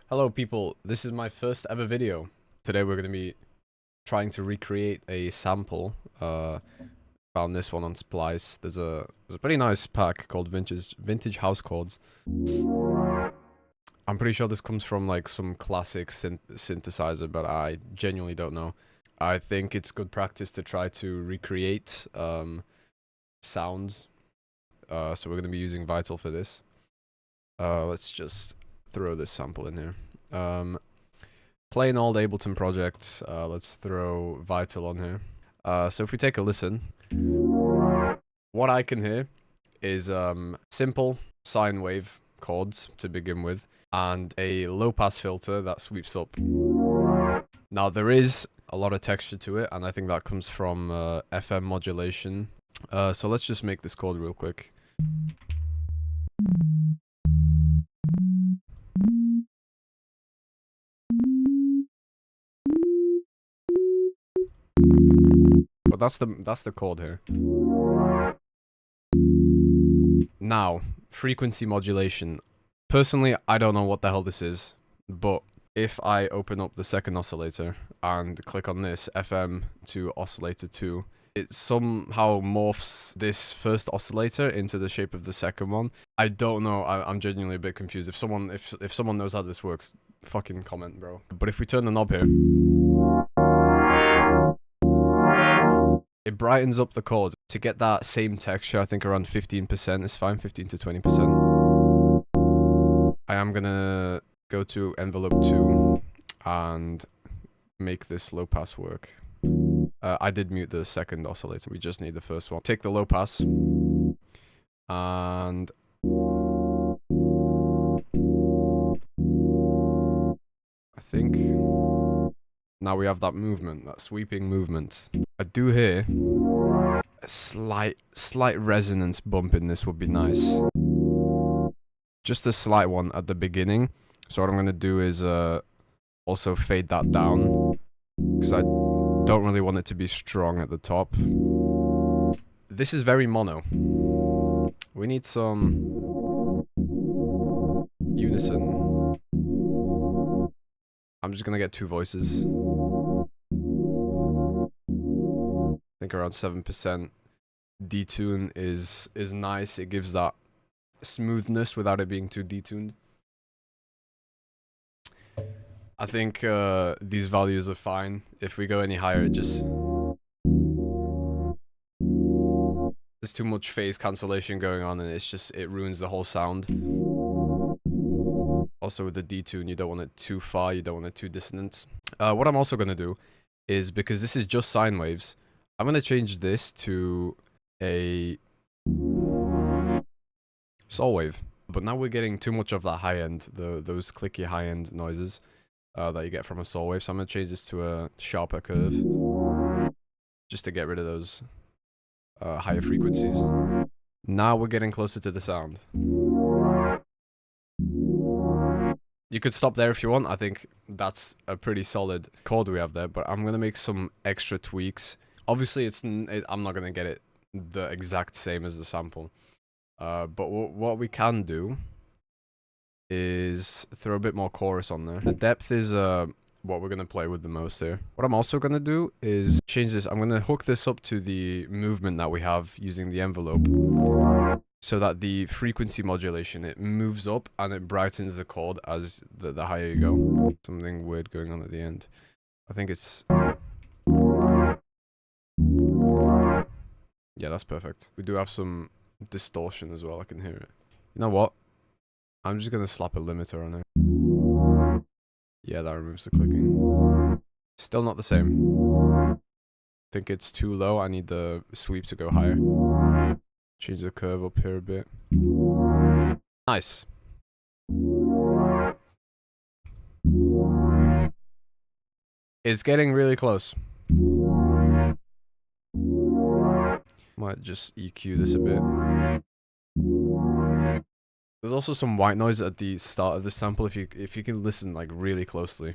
Hello people, this is my first ever video. Today we're going to be trying to recreate a sample. Found this one on Splice. There's a pretty nice pack called Vintage House Chords. I'm pretty sure this comes from like some classic synthesizer, but I genuinely don't know. I think it's good practice to try to recreate sounds. So we're going to be using Vital for this. Let's just throw this sample in here. Plain old Ableton project. Let's throw Vital on here. So if we take a listen, what I can hear is simple sine wave chords to begin with, and a low pass filter that sweeps up. Now there is a lot of texture to it, and I think that comes from FM modulation. So let's just make this chord real quick. But that's the chord here. Now, frequency modulation. Personally, I don't know what the hell this is, but if I open up the second oscillator and click on this, FM to oscillator 2, it somehow morphs this first oscillator into the shape of the second one. I don't know, I'm genuinely a bit confused. If someone knows how this works, fucking comment, bro. But if we turn the knob here, it brightens up the chords. To get that same texture, I think around 15% is fine, 15 to 20%. I am gonna go to envelope 2 and make this low pass work. I did mute the second oscillator, we just need the first one. Take the low pass, and I think now we have that movement, that sweeping movement. I do hear a slight resonance bump in this would be nice. Just a slight one at the beginning. So what I'm gonna do is also fade that down, because I don't really want it to be strong at the top. This is very mono. We need some unison. I'm just gonna get two voices. I think around 7%. Detune is nice. It gives that smoothness without it being too detuned. I think these values are fine. If we go any higher, it just... there's too much phase cancellation going on, and it ruins the whole sound. Also with the detune, you don't want it too far, you don't want it too dissonant. What I'm also going to do is, because this is just sine waves, I'm going to change this to a sol wave. But now we're getting too much of that high end, those clicky high end noises that you get from a sol wave. So I'm going to change this to a sharper curve, just to get rid of those higher frequencies. Now we're getting closer to the sound. You could stop there if you want. I think that's a pretty solid chord we have there, but I'm going to make some extra tweaks. Obviously, I'm not going to get it the exact same as the sample. But what we can do is throw a bit more chorus on there. The depth is what we're going to play with the most here. What I'm also going to do is change this. I'm going to hook this up to the movement that we have using the envelope, so that the frequency modulation, it moves up and it brightens the chord as the higher you go. Something weird going on at the end. I think it's... yeah, that's perfect. We do have some distortion as well, I can hear it. You know what? I'm just gonna slap a limiter on it. Yeah, that removes the clicking. Still not the same. Think it's too low, I need the sweep to go higher. Change the curve up here a bit. Nice. It's getting really close. Might just EQ this a bit. There's also some white noise at the start of the sample if you can listen like really closely.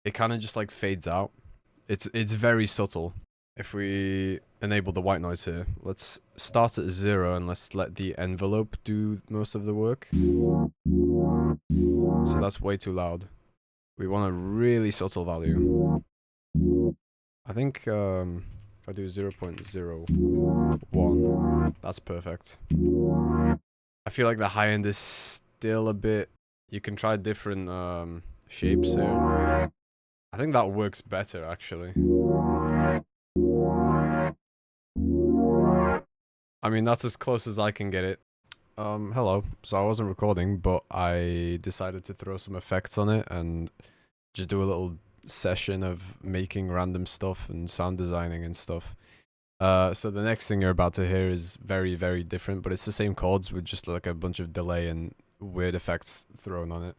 It kind of just like fades out. It's very subtle. if we enable the white noise here, let's start at 0 and let's let the envelope do most of the work. So that's way too loud. We want a really subtle value. I think if I do 0.01, that's perfect. I feel like the high end is still a bit... You can try different shapes here. I think that works better, actually. I mean, that's as close as I can get it. Hello. So I wasn't recording, but I decided to throw some effects on it and just do a little session of making random stuff and sound designing and stuff. So the next thing you're about to hear is very, very different, but it's the same chords with just like a bunch of delay and weird effects thrown on it.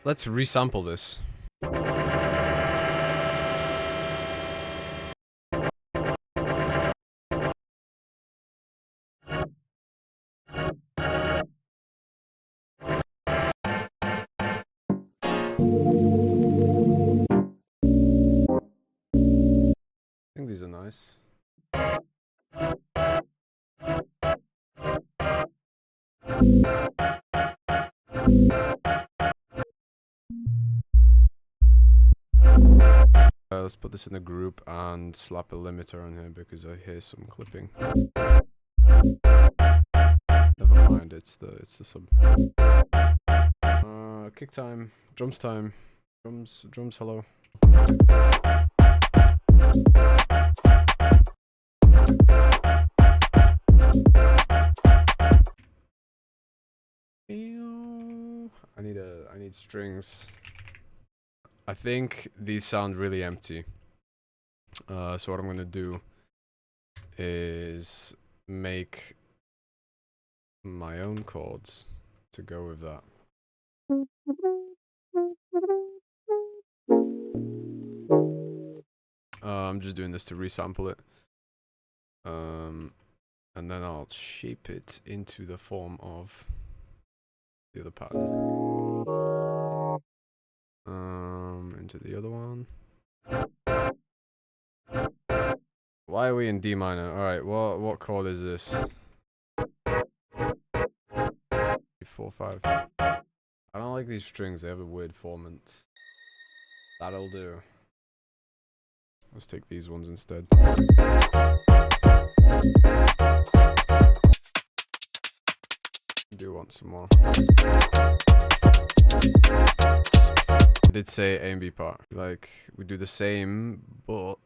Let's resample this. I think these are nice. Let's put this in a group and slap a limiter on here because I hear some clipping. Never mind, it's the sub. Kick time, drums time, drums. Hello. I need strings. I think these sound really empty. So what I'm gonna do is make my own chords to go with that. I'm just doing this to resample it. And then I'll shape it into the form of the other pattern. Into the other one. Why are we in D minor? Alright, what chord is this? 4, 5. I don't like these strings, they have a weird formant. That'll do. Let's take these ones instead. I do want some more. I did say A and B part. Like, we do the same, but...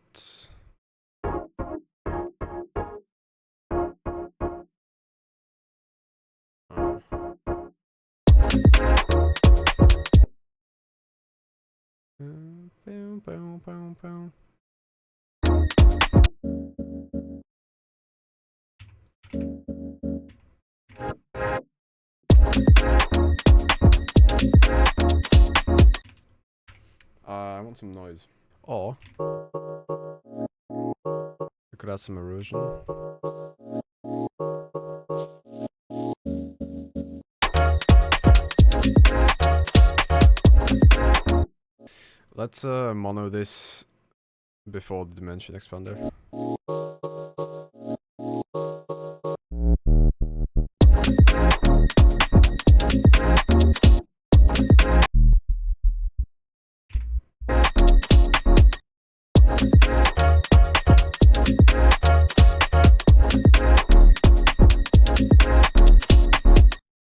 I want some noise. Or we could add some erosion. Let's mono this before the dimension expander.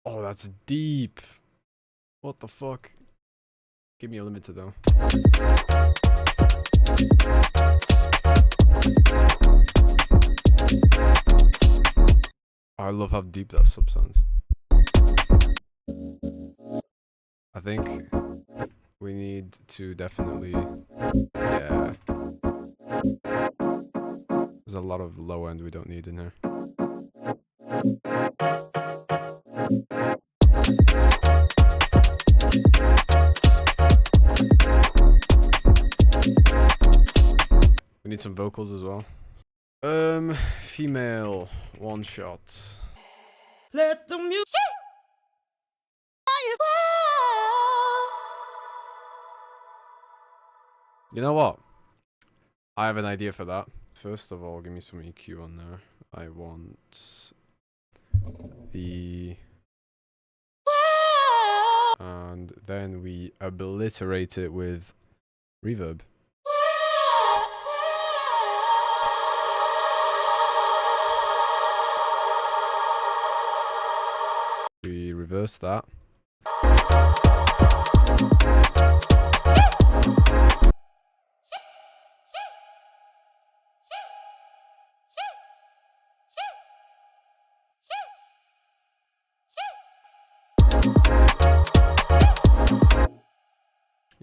Oh, that's deep. What the fuck? Give me a limiter though. I love how deep that sub sounds. I think we need to definitely, yeah. There's a lot of low end we don't need in here. We need some vocals as well. Female, one shot. Let the music You know what? I have an idea for that. First of all, give me some EQ on there. I want the... And then we obliterate it with reverb. We reverse that.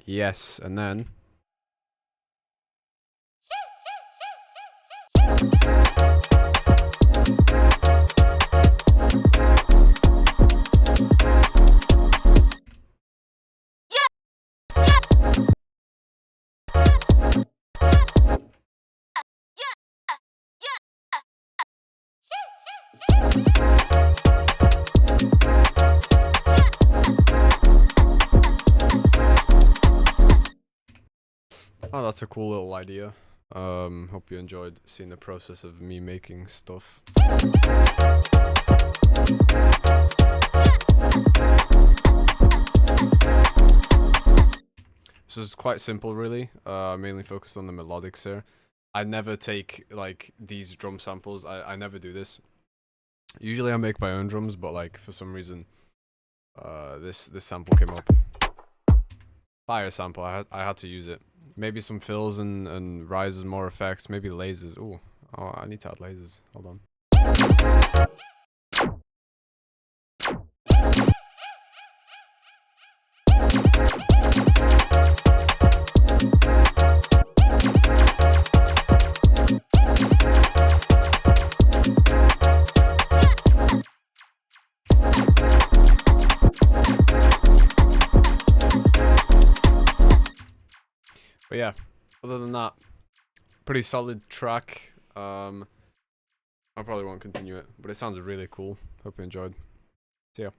Yes, and then... Oh, that's a cool little idea. Hope you enjoyed seeing the process of me making stuff. This is quite simple, really. Mainly focused on the melodics here. I never take, like, these drum samples. I never do this. Usually I make my own drums, but, like, for some reason, this sample came up. Fire sample, I had to use it. Maybe some fills and rises, more effects, maybe lasers. Ooh, oh, I need to add lasers. Hold on. But yeah, other than that, pretty solid track. I probably won't continue it, but it sounds really cool. Hope you enjoyed. See ya.